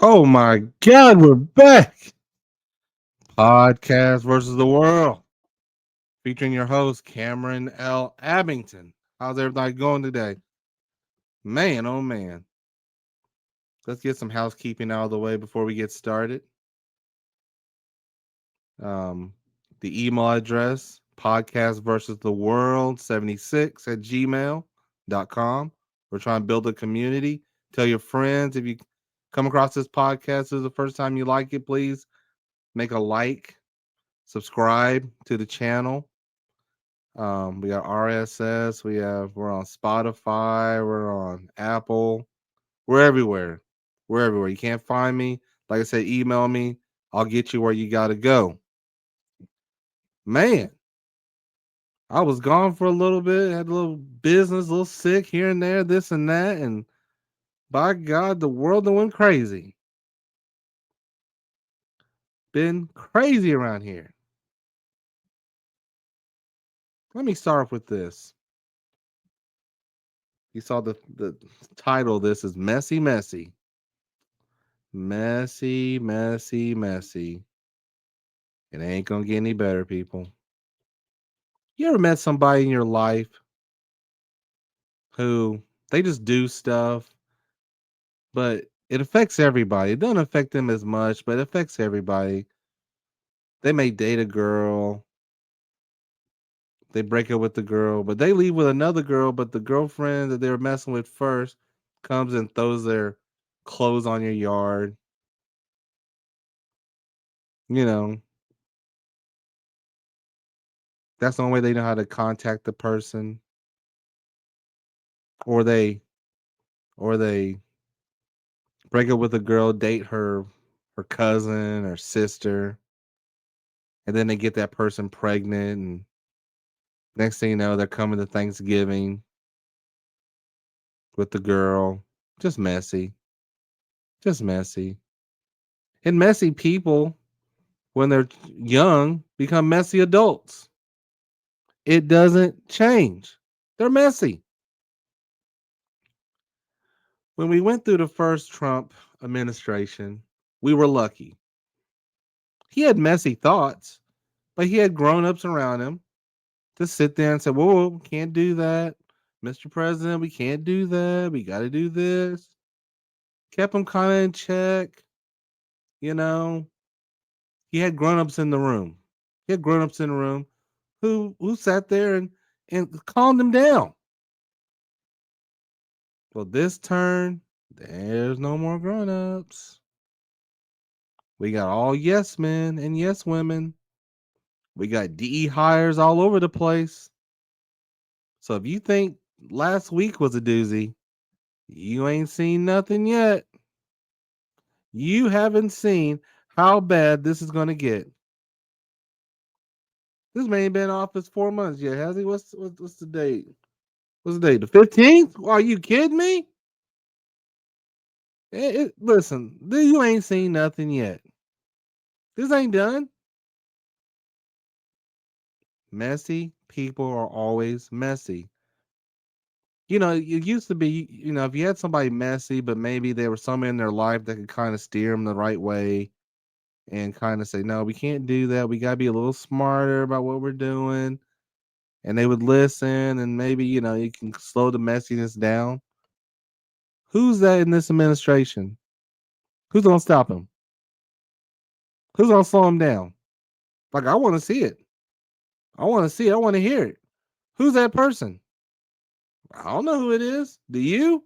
Oh my God, we're back. Podcast versus the world, featuring your host Cameron L. Abington. How's everybody going today? Man, oh man. Let's get some housekeeping out of the way before we get started. Um, the email address podcast versus the world 76 at gmail.com. We're trying to build a community. Tell your friends if you come across this podcast. This is the first time you like it, please make a like, subscribe to the channel. We got RSS. We're on Spotify. We're on Apple. We're everywhere. We're everywhere. You can't find me. Like I said, email me. I'll get you where you got to go. Man, I was gone for a little bit. Had a little business, a little sick here and there, this and that. And by God, the world went crazy. Been crazy around here. Let me start off with this. You saw the title of this is Messy Messy. Messy, messy, messy. It ain't gonna get any better, people. You ever met somebody in your life who they just do stuff, but it affects everybody? It doesn't affect them as much, but it affects everybody. They may date a girl, they break up with the girl, but they leave with another girl, but the girlfriend that they were messing with first comes and throws their clothes on your yard. You know, that's the only way they know how to contact the person. Or they break up with a girl, date her cousin or sister, and then they get that person pregnant, and next thing you know, they're coming to Thanksgiving with the girl. Just messy. Just messy. And messy people, when they're young, become messy adults. It doesn't change. They're messy. When we went through the first Trump administration, we were lucky. He had messy thoughts, but he had grown-ups around him to sit there and say, whoa, we can't do that. Mr. President, we can't do that. We got to do this. Kept him kind of in check. You know, he had grown-ups in the room. He had grown-ups in the room who sat there and calmed him down. Well, this turn, there's no more grown-ups. We got all yes men and yes women. We got DE hires all over the place. So if you think last week was a doozy, you ain't seen nothing yet. You haven't seen how bad this is going to get. This man ain't been in office 4 months yet, has he? What's the date? What's the date? The 15th? Are you kidding me? Listen, you ain't seen nothing yet. This ain't done. Messy people are always messy. You know, it used to be, if you had somebody messy, but maybe there was someone in their life that could kind of steer them the right way and kind of say, no, we can't do that. We got to be a little smarter about what we're doing. And they would listen, and maybe, you can slow the messiness down. Who's that in this administration? Who's going to stop him? Who's going to slow him down? Like, I want to see it. I want to see it. I want to hear it. Who's that person? I don't know who it is. Do you?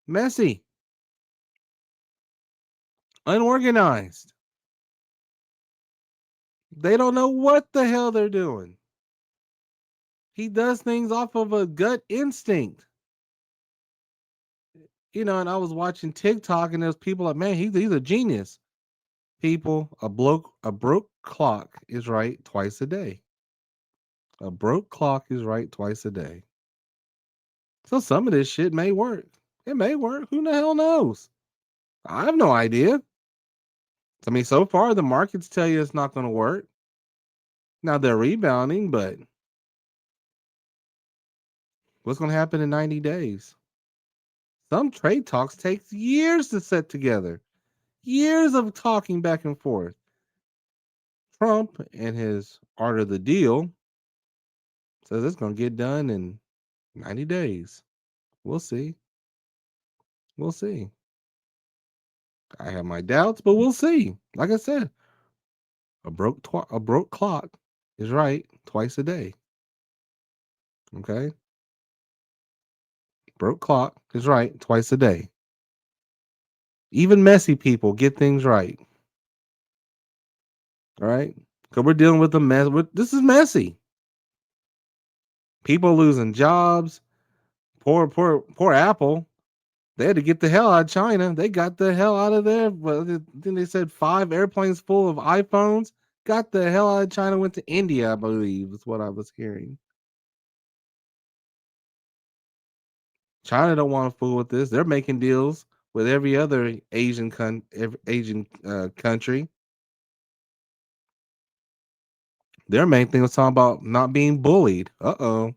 Messy. Unorganized. They don't know what the hell they're doing. He does things off of a gut instinct. And I was watching TikTok, and there's people like, man, he's a genius. People, a broke clock is right twice a day. A broke clock is right twice a day. So some of this shit may work. It may work. Who the hell knows? I have no idea. I mean, so far the markets tell you it's not going to work. Now they're rebounding, but what's going to happen in 90 days? Some trade talks takes years to set together. Years of talking back and forth. Trump and his art of the deal says it's going to get done in 90 days. We'll see. We'll see. I have my doubts, but we'll see. Like I said, a broke clock is right twice a day. Okay? Broke clock is right twice a day. Even messy people get things right. All right? Because we're dealing with a mess. This is messy. People losing jobs. Poor Apple. They had to get the hell out of China. They got the hell out of there. Well, then they said 5 airplanes full of iPhones. Got the hell out of China, went to India, I believe, is what I was hearing. China don't want to fool with this. They're making deals with every other Asian country. Their main thing was talking about not being bullied. Uh-oh.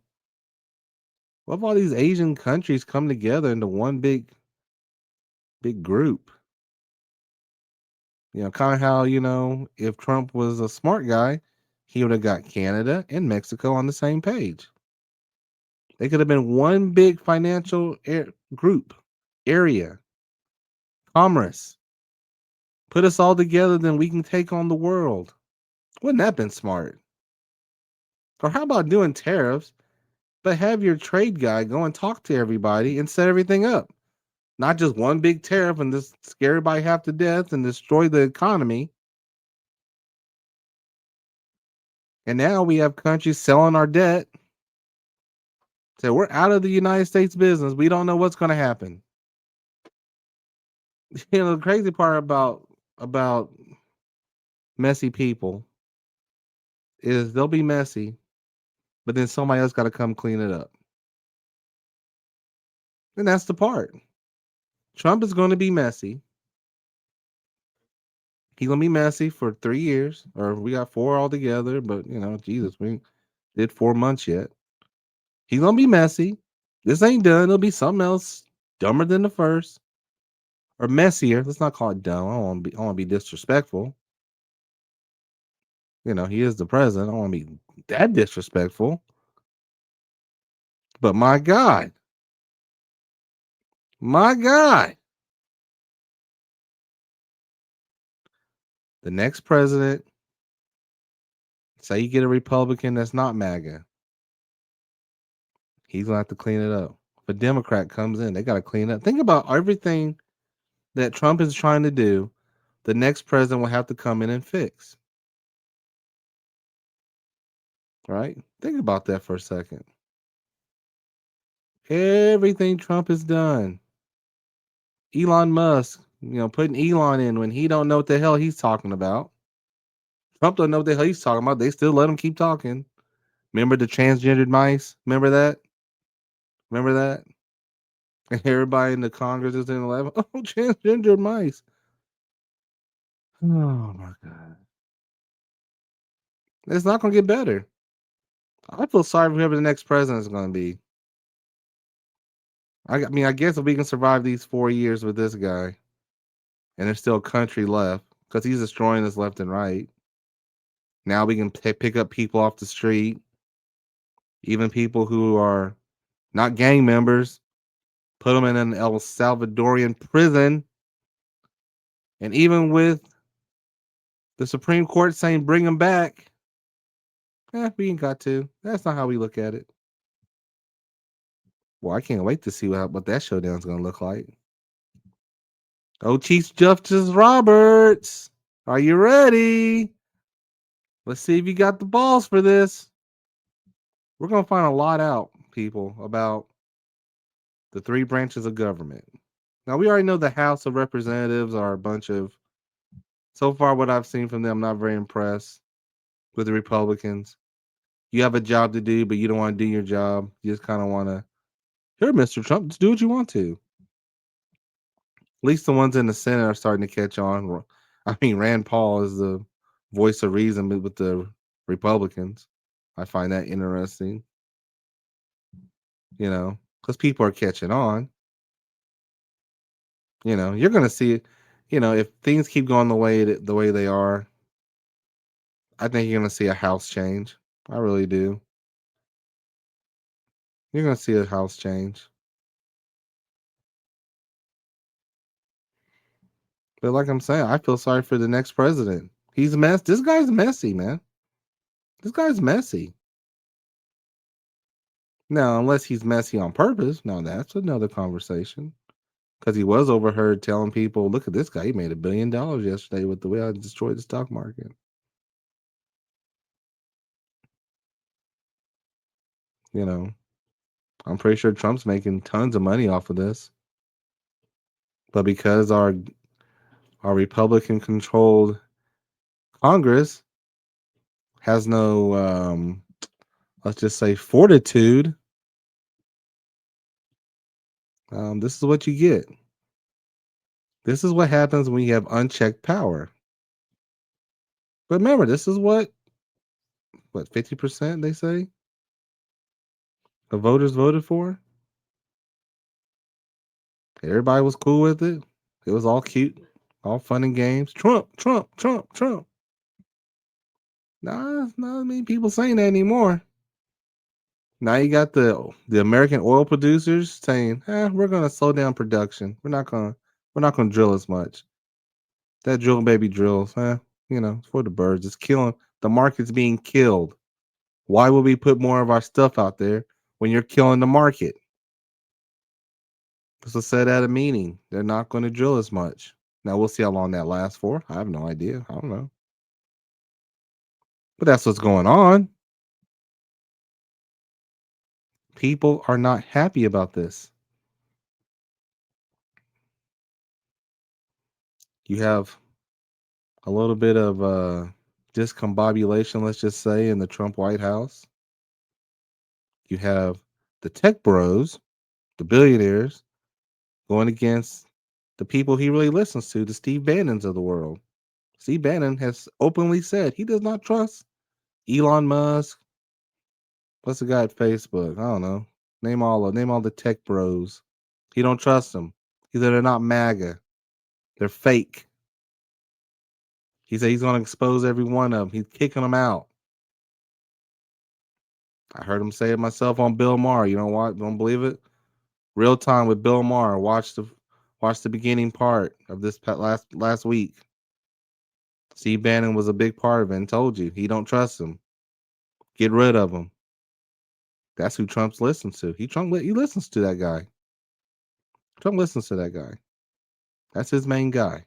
What if all these Asian countries come together into one big group? Kind of how, if Trump was a smart guy, he would have got Canada and Mexico on the same page. They could have been one big financial group, area, commerce. Put us all together, then we can take on the world. Wouldn't that been smart? Or how about doing tariffs, but have your trade guy go and talk to everybody and set everything up? Not just one big tariff and just scare everybody half to death and destroy the economy. And now we have countries selling our debt. So we're out of the United States business. We don't know what's going to happen. The crazy part about messy people is they'll be messy, but then somebody else got to come clean it up. And that's the part. Trump is going to be messy. He's going to be messy for 3 years, or we got 4 altogether, but Jesus, we did 4 months yet. He's going to be messy. This ain't done. It'll be something else dumber than the first. Or messier. Let's not call it dumb. I don't want to be disrespectful. He is the president. I don't want to be that disrespectful. But my God, the next president, say you get a Republican that's not MAGA, he's gonna have to clean it up. If a Democrat comes in, they got to clean up. Think about everything that Trump is trying to do. The next president will have to come in and fix. Right? Think about that for a second. Everything Trump has done. Elon Musk, putting Elon in when he don't know what the hell he's talking about. Trump don't know what the hell he's talking about. They still let him keep talking. Remember the transgendered mice? Remember that? Remember that? And everybody in the Congress is in 11. Oh, transgender mice. Oh my God. It's not going to get better. I feel sorry for whoever the next president is going to be. I mean, I guess if we can survive these 4 years with this guy and there's still a country left because he's destroying us left and right. Now we can pick up people off the street, even people who are not gang members, put them in an El Salvadorian prison. And even with the Supreme Court saying bring them back, we ain't got to. That's not how we look at it. Well, I can't wait to see what that showdown's going to look like. Oh, Chief Justice Roberts, are you ready? Let's see if you got the balls for this. We're going to find a lot out, people, about the 3 branches of government. Now, we already know the House of Representatives are a bunch of So far, what I've seen from them, I'm not very impressed with the Republicans. You have a job to do, but you don't want to do your job. You just kind of want to, here, Mr. Trump, just do what you want to. At least the ones in the Senate are starting to catch on. I mean, Rand Paul is the voice of reason with the Republicans. I find that interesting, because people are catching on. You're going to see it. If things keep going the way they are, I think you're going to see a house change. I really do. You're going to see a house change. But like I'm saying, I feel sorry for the next president. He's mess. This guy's messy, man. This guy's messy. Now, unless he's messy on purpose, now that's another conversation. Because he was overheard telling people, "Look at this guy. He made $1 billion yesterday with the way I destroyed the stock market." You know, I'm pretty sure Trump's making tons of money off of this. But because our Republican controlled Congress has no let's just say fortitude, this is what you get. This is what happens when you have unchecked power. But remember, this is what 50% they say the voters voted for. Everybody was cool with it. It was all cute, all fun and games. Trump, Trump, Trump, Trump. Nah, not many people saying that anymore. Now you got the American oil producers saying, we're gonna slow down production. We're not gonna drill as much. That drill baby drills, it's for the birds. It's killing the market's being killed. Why would we put more of our stuff out there when you're killing the market? This was said at a meeting. They're not going to drill as much. Now we'll see how long that lasts for. I have no idea. I don't know. But that's what's going on. People are not happy about this. You have a little bit of discombobulation, let's just say, in the Trump White House. You have the tech bros, the billionaires, going against the people he really listens to, the Steve Bannons of the world. Steve Bannon has openly said he does not trust Elon Musk. What's the guy at Facebook? I don't know. Name all the tech bros. He don't trust them. He said they're not MAGA. They're fake. He said he's gonna expose every one of them. He's kicking them out. I heard him say it myself on Bill Maher. You know what? Don't believe it? Real time with Bill Maher. Watch the beginning part of this last week. Steve Bannon was a big part of it and told you he don't trust him. Get rid of him. That's who Trump listens to. He listens to that guy. Trump listens to that guy. That's his main guy.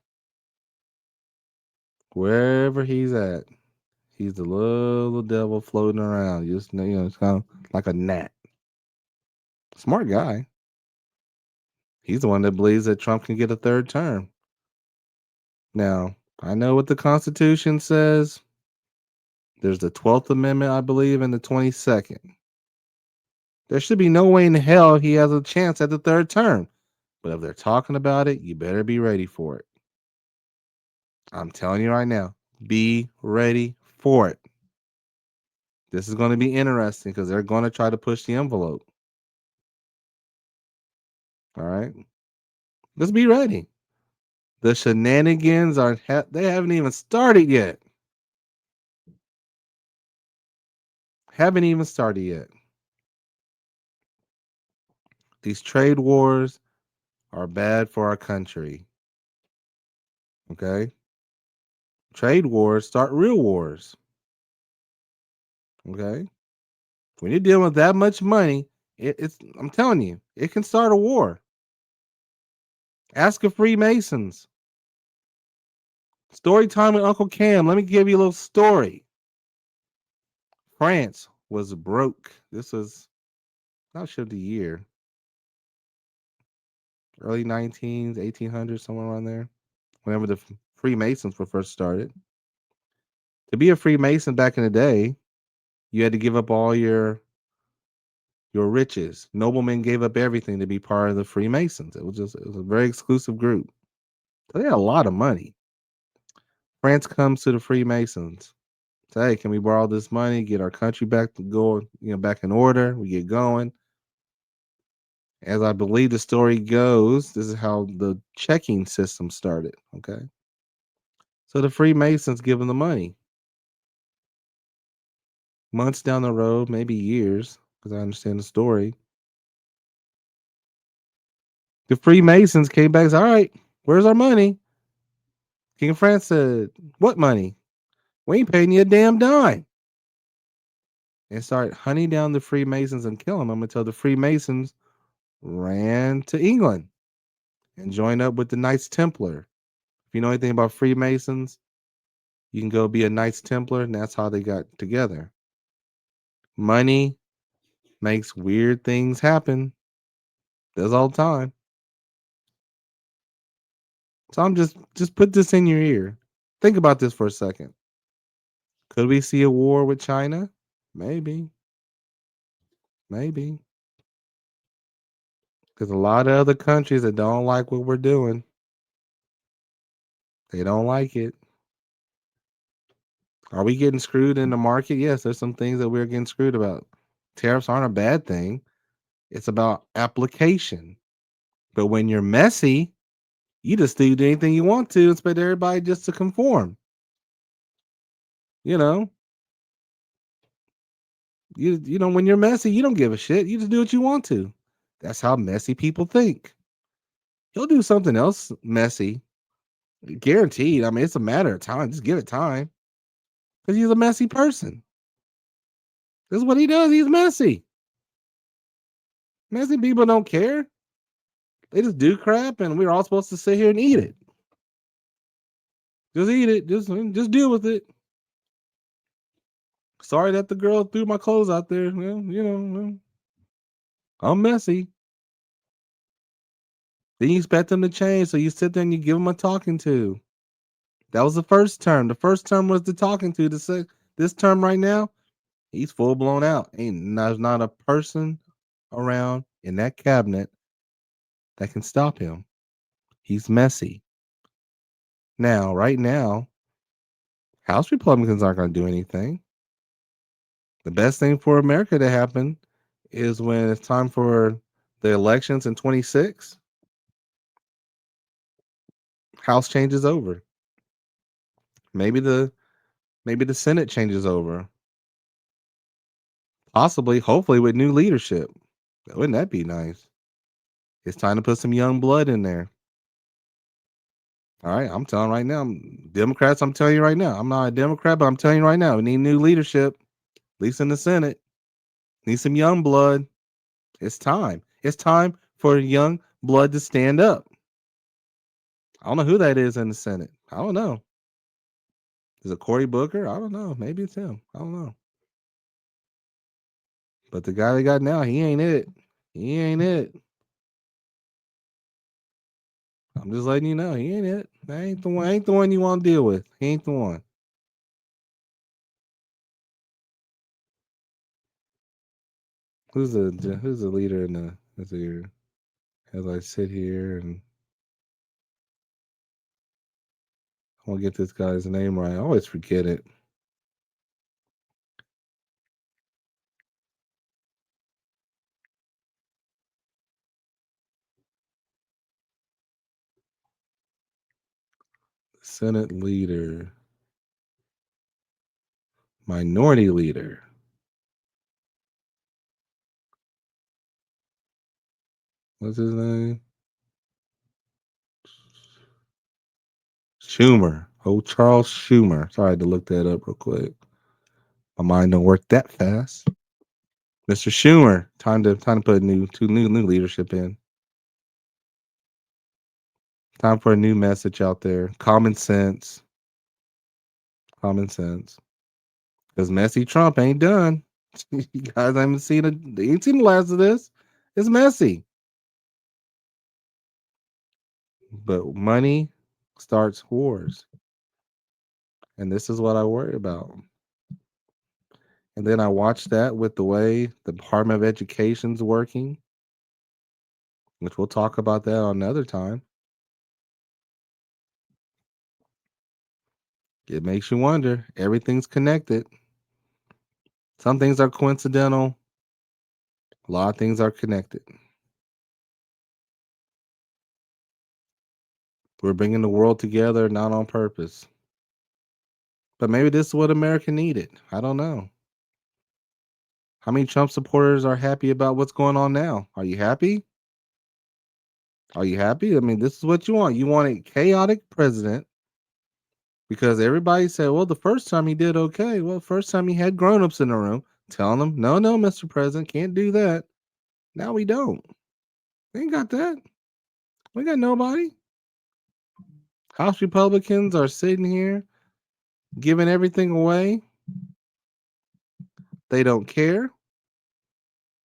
Wherever he's at, he's the little devil floating around. It's kind of like a gnat. Smart guy. He's the one that believes that Trump can get a third term. Now, I know what the Constitution says. There's the 12th Amendment, I believe, and the 22nd. There should be no way in hell he has a chance at the third term. But if they're talking about it, you better be ready for it. I'm telling you right now, be ready for it. This is going to be interesting because they're going to try to push the envelope. All right. Let's be ready. The shenanigans they haven't even started yet. Haven't even started yet. These trade wars are bad for our country. Okay? Trade wars start real wars. Okay? When you're dealing with that much money, it's I'm telling you, it can start a war. Ask the Freemasons. Story time with Uncle Cam. Let me give you a little story. France was broke. This was not sure the year. Early 19s, 1800s, somewhere around there. Whenever the Freemasons were first started. To be a Freemason back in the day, you had to give up all your riches. Noblemen gave up everything to be part of the Freemasons. It was a very exclusive group. So they had a lot of money. France comes to the Freemasons. Say, hey, can we borrow this money, get our country back to go, back in order? We get going. As I believe the story goes, this is how the checking system started. Okay. So the Freemasons give them the money. Months down the road, maybe years, because I understand the story. The Freemasons came back and said, all right, where's our money? King of France said, what money? We ain't paying you a damn dime. And started hunting down the Freemasons and killing them until the Freemasons ran to England and joined up with the Knights Templar. If you know anything about Freemasons, you can go be a Knights Templar, and that's how they got together. Money makes weird things happen. Does all the time. So I'm just put this in your ear. Think about this for a second. Could we see a war with China? Maybe. Maybe. There's a lot of other countries that don't like what we're doing. They don't like it. Are we getting screwed in the market? Yes, there's some things that we're getting screwed about. Tariffs aren't a bad thing. It's about application. But when you're messy, you just do anything you want to, expect everybody just to conform. You know, when you're messy, you don't give a shit. You just do what you want to. That's how messy people think. He'll do something else messy, guaranteed. I mean, it's a matter of time. Just give it time, because he's a messy person. This is what he does. He's messy. Messy people don't care. They just do crap, and we're all supposed to sit here and eat it. Just eat it. Just deal with it. Sorry that the girl threw my clothes out there. Well, I'm messy. Then you expect them to change, so you sit there and you give them a talking to. That was the first term. The first term was the talking to. This term right now, he's full blown out. There's not a person around in that cabinet that can stop him. He's messy. Now, right now, House Republicans aren't going to do anything. The best thing for America to happen is when it's time for the elections in 26, House changes over. Maybe the Senate changes over. Possibly, hopefully with new leadership. Wouldn't that be nice? It's time to put some young blood in there. All right, I'm telling right now, Democrats, I'm telling you right now, I'm not a Democrat, but I'm telling you right now, we need new leadership, at least in the Senate. Need some young blood. It's time. It's time for young blood to stand up. I don't know who that is in the Senate. I don't know. Is it Cory Booker? I don't know. Maybe it's him. I don't know. But the guy they got now, he ain't it. He ain't it. I'm just letting you know, he ain't it. That ain't the one. Ain't the one you want to deal with. He ain't the one. Who's the leader in the as I sit here and I want to get this guy's name right. I always forget it. Senate leader, minority leader. What's his name? Schumer. Oh, Charles Schumer. Sorry, I had to look that up real quick. My mind don't work that fast. Mr. Schumer. Time to put new leadership in. Time for a new message out there. Common sense. Common sense. Because messy Trump ain't done. You guys haven't seen it. They ain't seen the last of this. It's messy. But money starts wars. And this is what I worry about. And then I watch that with the way the Department of Education's working, which we'll talk about that another time. It makes you wonder. Everything's connected. Some things are coincidental. A lot of things are connected. We're bringing the world together, not on purpose. But maybe this is what America needed. I don't know. How many Trump supporters are happy about what's going on now? Are you happy? Are you happy? I mean, this is what you want. You want a chaotic president because everybody said, well, the first time he did okay. Well, first time he had grown-ups in the room telling him, no, no, Mr. President, can't do that. Now we don't. We ain't got that. We got nobody. House Republicans are sitting here giving everything away. They don't care.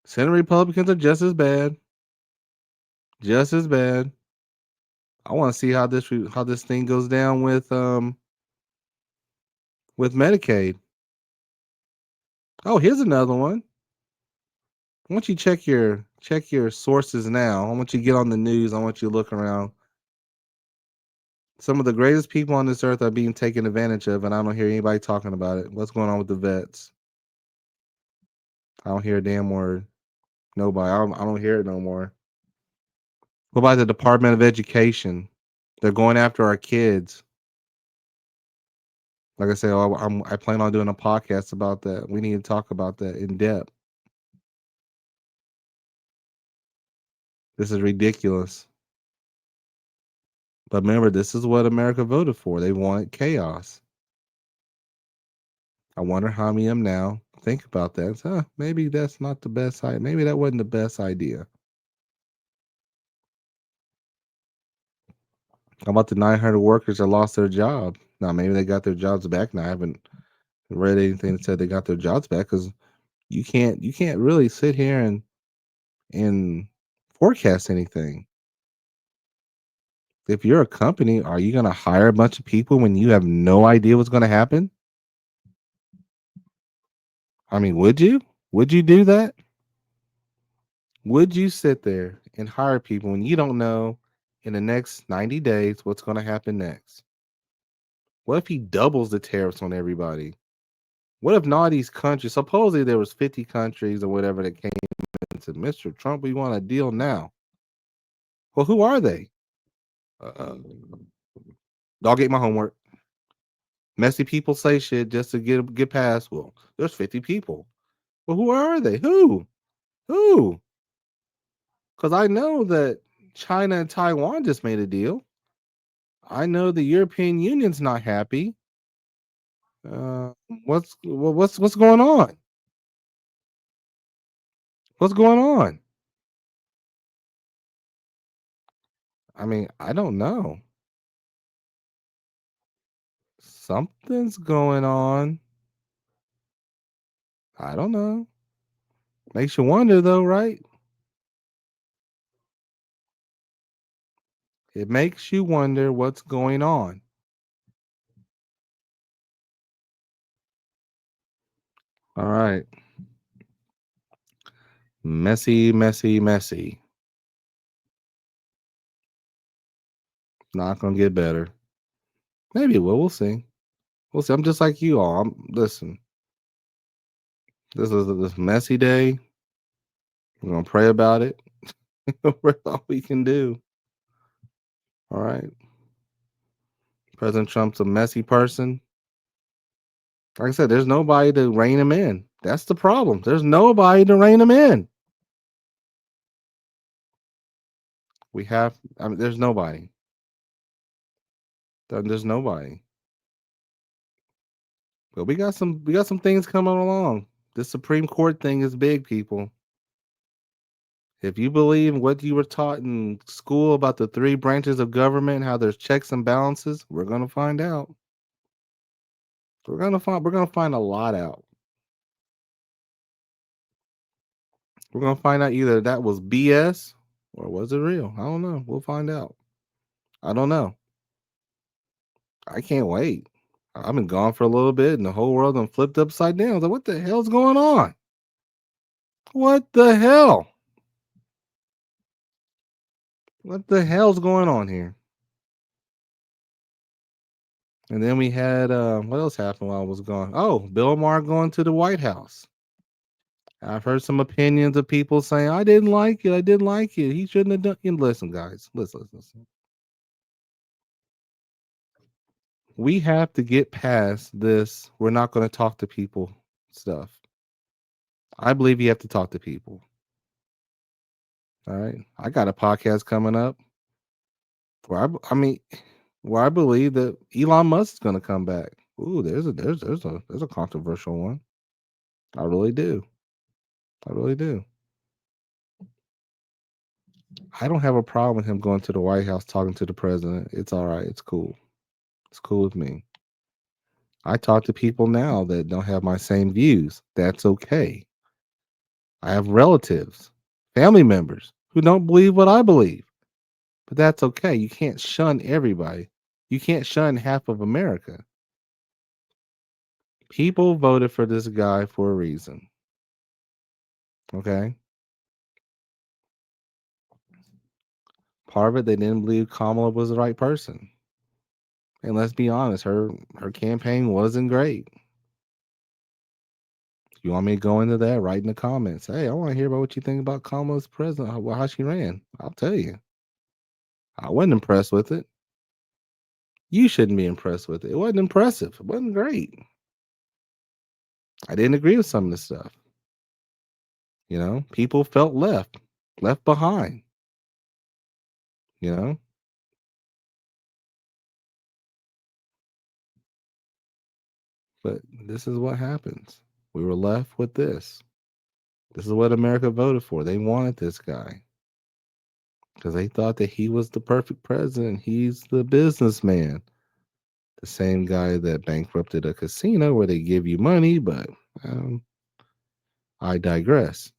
Senate Republicans are just as bad. Just as bad. I want to see how this thing goes down with Medicaid. Oh, here's another one. I want you to check your sources now. I want you to get on the news. I want you to look around. Some of the greatest people on this earth are being taken advantage of, and I don't hear anybody talking about it. What's going on with the vets? I don't hear a damn word. Nobody. I don't hear it no more. What about the Department of Education? They're going after our kids. Like I said, I plan on doing a podcast about that. We need to talk about that in depth. This is ridiculous. But remember, this is what America voted for. They wanted chaos. I wonder how many of them now think about that. So, maybe that's not the best idea. Maybe that wasn't the best idea. How about the 900 workers that lost their job? Now, maybe they got their jobs back. Now, I haven't read anything that said they got their jobs back because you can't really sit here and forecast anything. If you're a company, are you going to hire a bunch of people when you have no idea what's going to happen? I mean, would you? Would you do that? Would you sit there and hire people when you don't know in the next 90 days what's going to happen next? What if he doubles the tariffs on everybody? What if none of these countries, supposedly there was 50 countries or whatever that came and said, Mr. Trump, we want a deal now. Well, who are they? I'll get my homework. Messy people say shit just to get past. Well, there's 50 people. Well, who are they? Who? Who? Because I know that China and Taiwan just made a deal. I know the European Union's not happy. Uh, what's going on? What's going on? I mean, I don't know. Something's going on. I don't know. Makes you wonder, though, right? It makes you wonder what's going on. All right. Messy, messy, messy. Not gonna get better. Maybe it will. We'll see. We'll see. I'm just like you all. Listen. This is this messy day. We're gonna pray about it. That's all we can do. All right. President Trump's a messy person. Like I said, there's nobody to rein him in. That's the problem. There's nobody to rein him in. I mean, there's nobody. There's nobody. But we got some things coming along. The Supreme Court thing is big, people. If you believe what you were taught in school about the three branches of government, how there's checks and balances, we're gonna find out. We're gonna find a lot out. We're gonna find out either that was BS or was it real? I don't know. We'll find out. I don't know. I can't wait. I've been gone for a little bit, and the whole world done flipped upside down. I was like, what the hell's going on? What the hell? What the hell's going on here? And then we had what else happened while I was gone? Oh, Bill Maher going to the White House. I've heard some opinions of people saying I didn't like it. I didn't like it. He shouldn't have done. And listen, guys, listen. We have to get past this. We're not going to talk to people stuff. I believe you have to talk to people. All right, I got a podcast coming up where I mean, where I believe that Elon Musk is going to come back. Ooh, there's a controversial one. I really do. I really do. I don't have a problem with him going to the White House talking to the president. It's all right. It's cool. It's cool with me. I talk to people now that don't have my same views. That's okay. I have relatives, family members who don't believe what I believe, but that's okay. You can't shun everybody. You can't shun half of America. People voted for this guy for a reason. Okay. Part of it, they didn't believe Kamala was the right person. And let's be honest, her campaign wasn't great. You want me to go into that? Write in the comments. Hey, I want to hear about what you think about Kamala's president, how she ran. I'll tell you. I wasn't impressed with it. You shouldn't be impressed with it. It wasn't impressive. It wasn't great. I didn't agree with some of the stuff. People felt left behind. You know, but this is what happens. We were left with this. This is what America voted for. They wanted this guy because they thought that he was the perfect president. He's the businessman, the same guy that bankrupted a casino where they give you money. But um, I digress.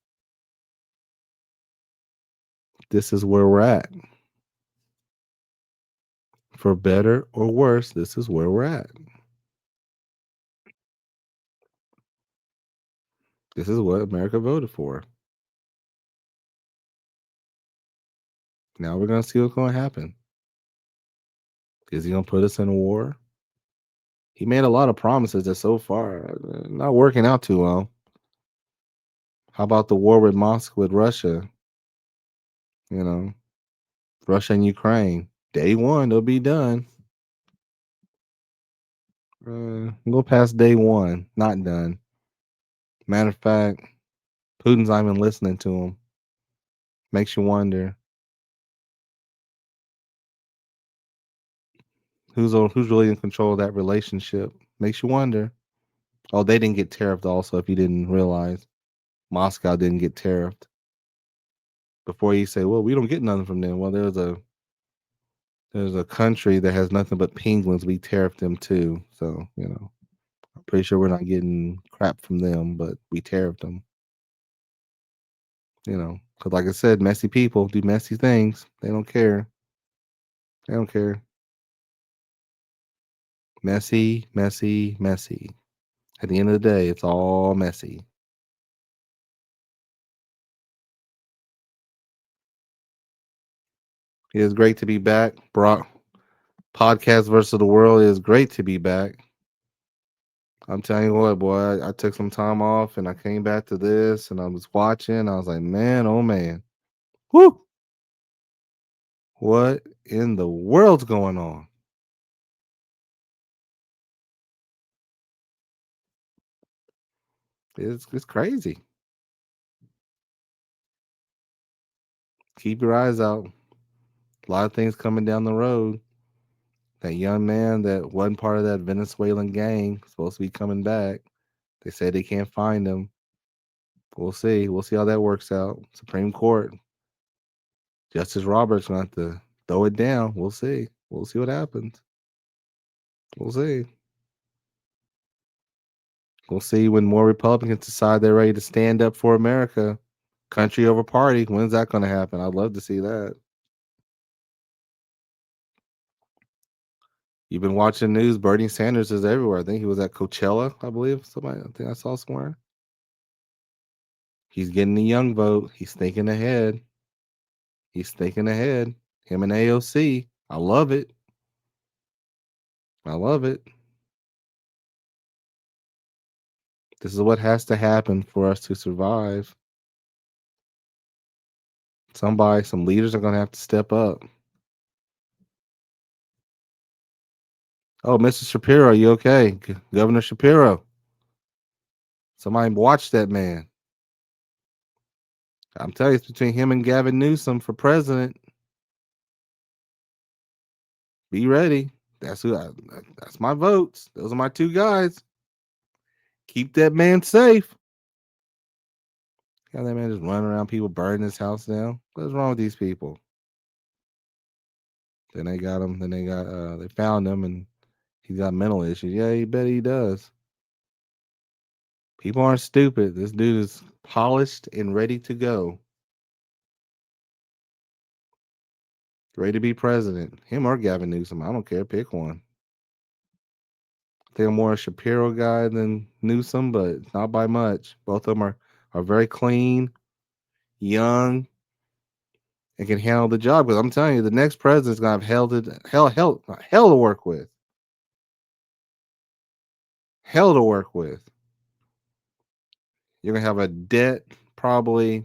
This is where we're at. For better or worse, this is where we're at. This is what America voted for. Now we're going to see what's going to happen. Is he going to put us in a war? He made a lot of promises that so far not working out too well. How about the war with Moscow with Russia? You know, Russia and Ukraine. Day one, they'll be done. Go past day one, not done. Matter of fact, Putin's not even listening to him. Makes you wonder who's really in control of that relationship. Makes you wonder. Oh, they didn't get tariffed also. If you didn't realize, Moscow didn't get tariffed. Before you say, well, we don't get nothing from them. Well, there's a country that has nothing but penguins. We tariffed them too. So, I'm pretty sure we're not getting crap from them, but we tariffed them. Because like I said, messy people do messy things. They don't care. They don't care. Messy, messy, messy. At the end of the day, it's all messy. It is great to be back. Brock Podcast versus the World. It is great to be back. I'm telling you what, boy, I took some time off and I came back to this and I was watching. I was like, man, oh man. Whoo! What in the world's going on? It's crazy. Keep your eyes out. A lot of things coming down the road. That young man that wasn't part of that Venezuelan gang supposed to be coming back. They say they can't find him. We'll see. We'll see how that works out. Supreme Court. Justice Roberts going to have to throw it down. We'll see. We'll see what happens. We'll see. We'll see when more Republicans decide they're ready to stand up for America. Country over party. When's that going to happen? I'd love to see that. You've been watching news. Bernie Sanders is everywhere. I think he was at Coachella, I believe. Somebody, I think I saw somewhere. He's getting the young vote. He's thinking ahead. He's thinking ahead. Him and AOC. I love it. I love it. This is what has to happen for us to survive. Somebody, some leaders are going to have to step up. Oh, Mr. Shapiro, are you okay? Governor Shapiro. Somebody watch that man. I'm telling you, it's between him and Gavin Newsom for president. Be ready. That's my votes. Those are my two guys. Keep that man safe. Got that man just running around, people burning his house down. What's wrong with these people? Then they got him. Then they found him, and he's got mental issues. Yeah, you bet he does. People aren't stupid. This dude is polished and ready to go. Ready to be president. Him or Gavin Newsom. I don't care. Pick one. I think I'm more a Shapiro guy than Newsom, but not by much. Both of them are very clean, young, and can handle the job. Because I'm telling you, the next president's gonna have hell to work with. Hell to work with. You're gonna have a debt probably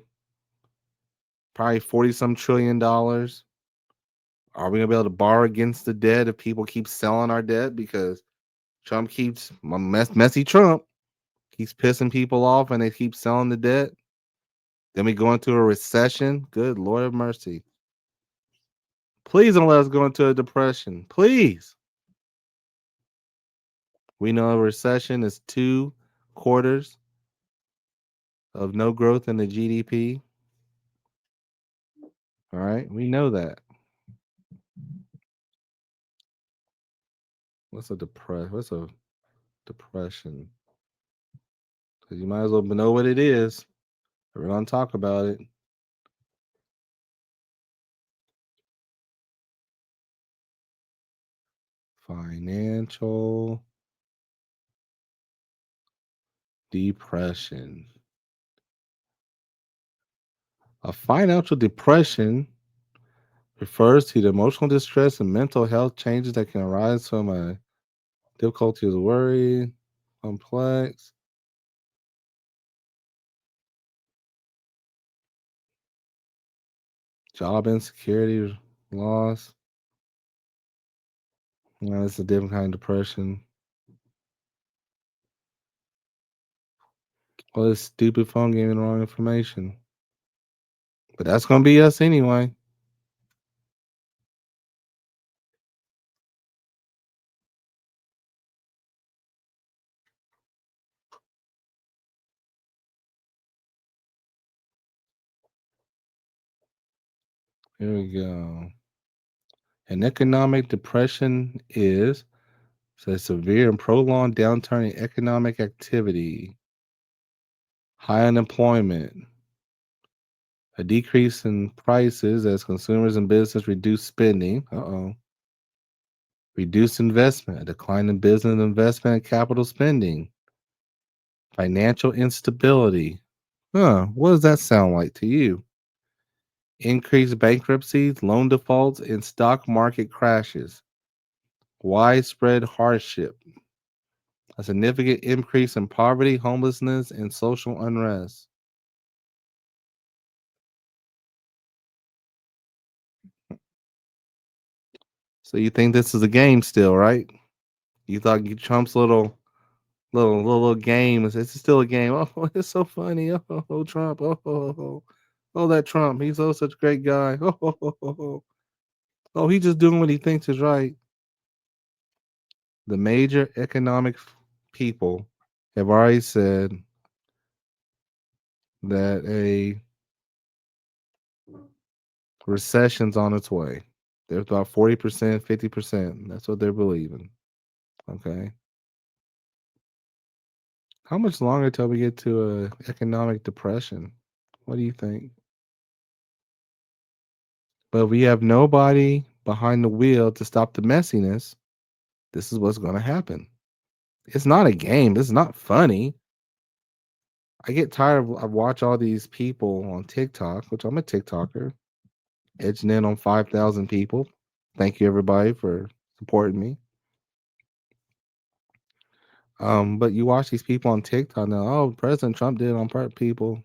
40 some $1 trillion. Are we gonna be able to borrow against the debt if people keep selling our debt? Because Trump keeps messy Trump keeps pissing people off and they keep selling the debt. Then we go into a recession. Good Lord of mercy. Please don't let us go into a depression. Please. We know a recession is 2 quarters of no growth in the GDP. All right. We know that. What's a depression? Because you might as well know what it is. We're gonna talk about it. Financial depression. A financial depression refers to the emotional distress and mental health changes that can arise from a difficulty of worry, complex. Job insecurity, loss. It's a different kind of depression. Well, this stupid phone gave me the wrong information. But that's gonna be us anyway. Here we go. An economic depression is a severe and prolonged downturn in economic activity, high unemployment, a decrease in prices as consumers and business reduce spending. Reduced investment, a decline in business investment and capital spending, financial instability. What does that sound like to you? Increased bankruptcies, loan defaults, and stock market crashes. Widespread hardship. A significant increase in poverty, homelessness, and social unrest. So you think this is a game still, right? You thought Trump's little game is it's still a game. Oh, it's so funny. Trump. That Trump. He's such a great guy. He's just doing what he thinks is right. The major economic people have already said that a recession's on its way. There's about 40%, 50%. That's what they're believing. Okay. How much longer till we get to a economic depression? What do you think? But we have nobody behind the wheel to stop the messiness. This is what's going to happen. It's not a game. It's not funny. I get tired of I watch all these people on TikTok, which I'm a TikToker, edging in on 5,000 people. Thank you everybody for supporting me. But you watch these people on TikTok now. Oh, President Trump did it on people.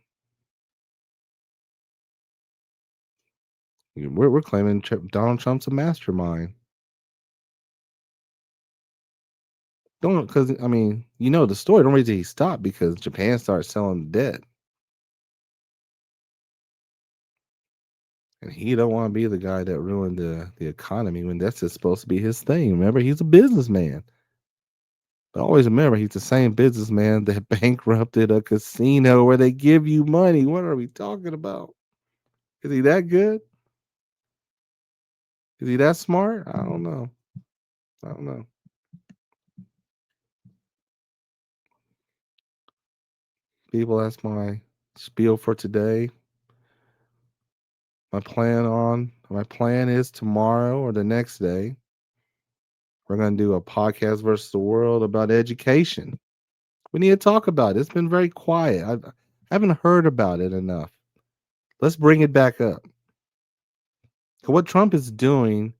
We're claiming Donald Trump's a mastermind. Don't because I mean you know the story. Don't reason he stopped because Japan started selling debt, and he don't want to be the guy that ruined the economy when that's just supposed to be his thing. Remember, he's a businessman. But always remember, he's the same businessman that bankrupted a casino where they give you money. What are we talking about? Is he that good? Is he that smart? I don't know. I don't know. People, that's my spiel for today. My plan is tomorrow or the next day, we're gonna do a podcast versus the world about education. We need to talk about it. It's been very quiet. I haven't heard about it enough. Let's bring it back up. What Trump is doing,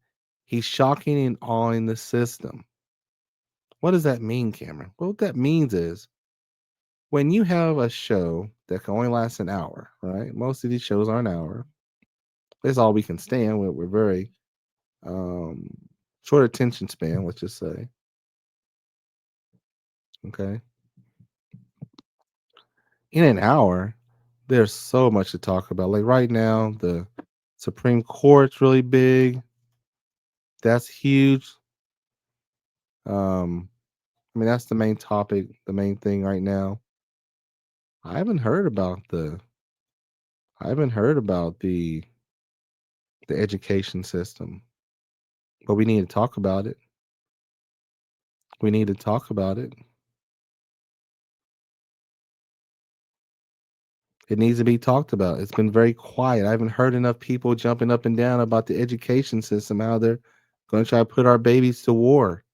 he's shocking and awing the system. What does that mean, Cameron? Well, what that means is when you have a show that can only last an hour, right? Most of these shows are an hour. That's all we can stand. We're very um, short attention span, let's just say. Okay. In an hour, there's so much to talk about. Like right now, the Supreme Court's really big. That's huge. Um, I mean, that's the main topic, the main thing right now. I haven't heard about the I haven't heard about the education system, but we need to talk about it. We need to talk about it. It needs to be talked about. It's been very quiet. I haven't heard enough people jumping up and down about the education system, how they're going to try to put our babies to war.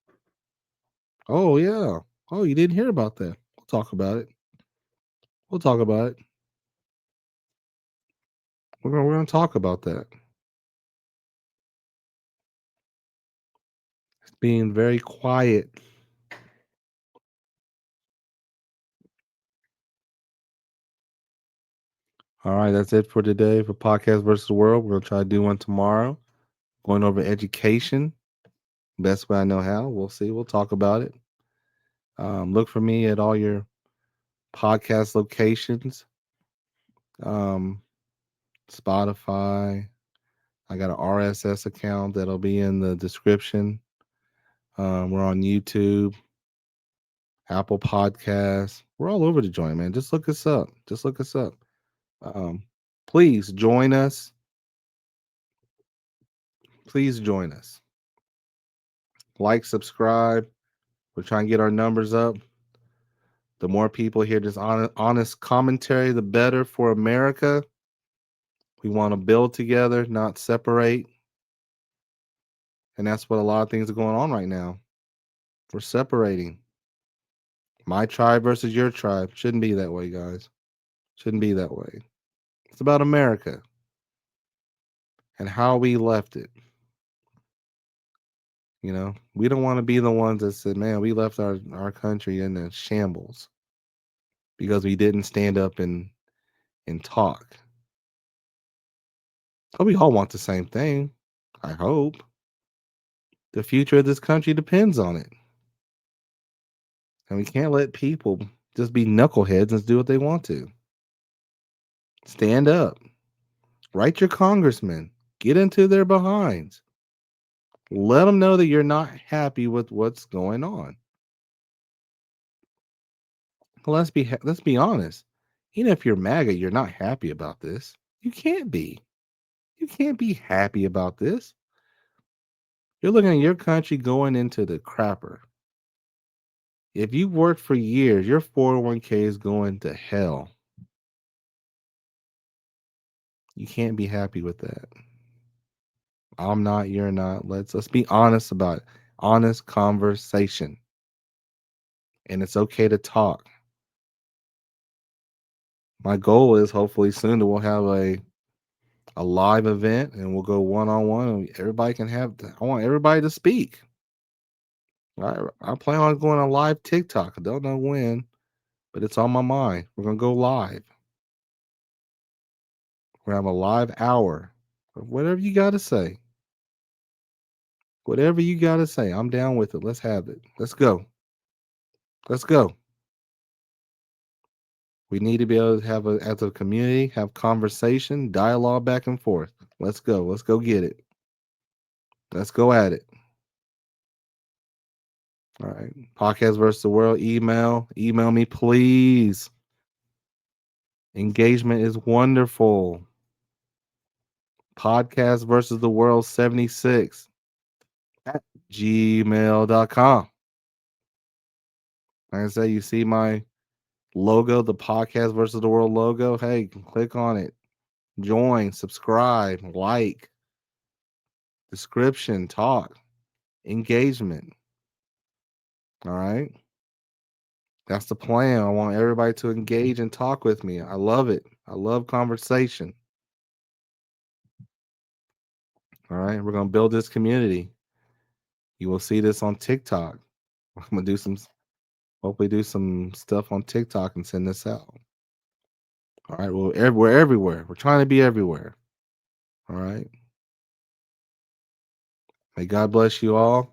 Oh, yeah. Oh, you didn't hear about that. We'll talk about it. We'll talk about it. We're gonna talk about that. It's being very quiet. All right, that's it for today for Podcast versus the World. We're gonna try to do one tomorrow, going over education. Best way I know how. We'll see. We'll talk about it. Look for me at all your podcast locations. Um, Spotify. I got an RSS account that'll be in the description. We're on YouTube, Apple Podcasts. We're all over the joint, man. Just look us up. Just look us up. Um, please join us. Please join us. Like, subscribe. We're trying to get our numbers up. The more people hear this honest commentary, the better for America. We want to build together, not separate. And that's what a lot of things are going on right now. We're separating. My tribe versus your tribe. Shouldn't be that way, guys. Shouldn't be that way. It's about America and how we left it. You know, we don't want to be the ones that said, man, we left our country in a shambles because we didn't stand up and talk. Oh, we all want the same thing. I hope. The future of this country depends on it. And we can't let people just be knuckleheads and do what they want to. Stand up. Write your congressman. Get into their behinds. Let them know that you're not happy with what's going on. Well, let's be honest. Even if you're MAGA, you're not happy about this. You can't be. You can't be happy about this. You're looking at your country going into the crapper. If you worked for years, your 401k is going to hell. You can't be happy with that. I'm not, you're not. Let's be honest about it. honest conversation. And it's okay to talk. My goal is hopefully soon that we'll have a live event and we'll go one on one and everybody can I want everybody to speak. I plan on going on live TikTok. I don't know when, but it's on my mind. We're gonna go live. We're gonna have a live hour. Whatever you gotta say. Whatever you gotta say. I'm down with it. Let's have it. Let's go. Let's go. We need to be able to have as a community, have conversation, dialogue back and forth. Let's go. Let's go get it. Let's go at it. All right. Podcast versus the world. Email me, please. Engagement is wonderful. Podcast versus the world 76 at gmail.com. Like I say, you see my logo, the podcast versus the world logo. Hey, click on it. Join, subscribe, like, description, talk, engagement. All right. That's the plan. I want everybody to engage and talk with me. I love it. I love conversation. All right. We're going to build this community. You will see this on TikTok. I'm going to hopefully do some stuff on TikTok and send this out. All right. Well, we're everywhere. We're trying to be everywhere. All right. May God bless you all.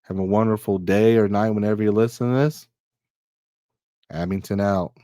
Have a wonderful day or night whenever you listen to this. Abington out.